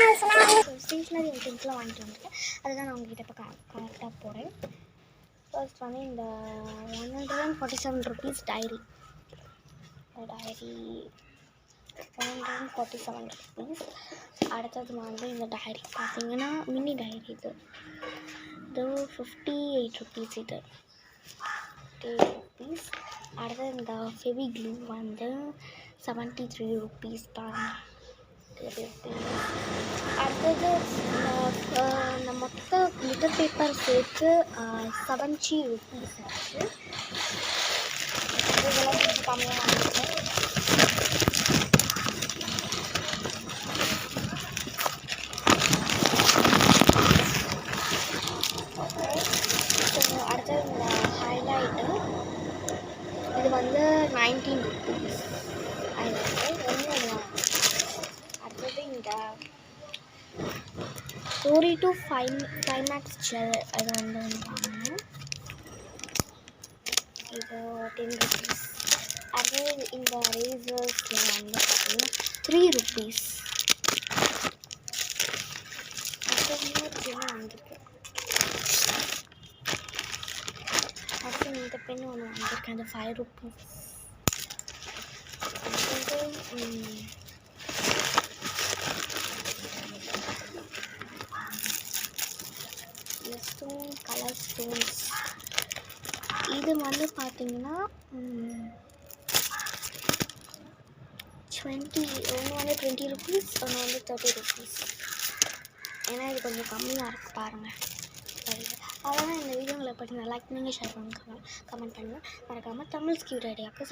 Stationery ஐட்டம்ஸ்லாம் வாங்கிட்டு வந்துருக்கேன். அதுதான் நான் உங்ககிட்ட இப்போ கரெக்டாக போகிறேன். ஃபர்ஸ்ட் வந்து இந்த 147 ருபீஸ் டைரி. இந்த டைரி 147 ருபீஸ். அடுத்தது வந்து இந்த டைரி பார்த்தீங்கன்னா மினி டைரி இது 58 ருபீஸ். இது 58 ருபீஸ். அடுத்தது இந்த ஃபெவி க்ளூ வந்து 73 ருபீஸ் பாருங்கள். அடுத்தது இந்த மொத்த லிட்டர் பேப்பர் சேர்த்து 70 ருபீஸ் ஆச்சு. இதெல்லாம் கொஞ்சம் கம்மியாக வாங்கிட்டேன். அடுத்தது இந்த ஹைலைட்டு இது வந்து 19 ருபீஸ் ஹைலைட்டு ஒன்று. அடுத்தது இந்த ஸ்டோரி டு 5max ஜெல் அது வந்து வாங்கினேன். இது 10 ருபீஸ். அடுத்தது இந்த ரேசர்ஸில் வந்து பார்த்தீங்கன்னா 3 ருபீஸ். அடுத்தது வந்திருக்கு. அடுத்து இந்த பென் ஒன்று வாங்கியிருக்கேன். அது 5 ருபீஸ். ஸ்டோன் கலர் ஸ்டோன்ஸ் இது வந்து பார்த்தீங்கன்னா 20 ஒன்று வந்து 20 ருபீஸ், ஒன்று வந்து 30 ருபீஸ். ஏன்னா இது கொஞ்சம் கம்மியாக இருக்குது பாருங்கள். அதெல்லாம் இந்த வீடியோங்களை பற்றி லைக் பண்ணுங்கள், ஷேர் பண்ணுங்கள், கமெண்ட் பண்ணுங்கள். மறக்காமல் தமிழ் ஸ்கியூட் ஐடியாவுக்கு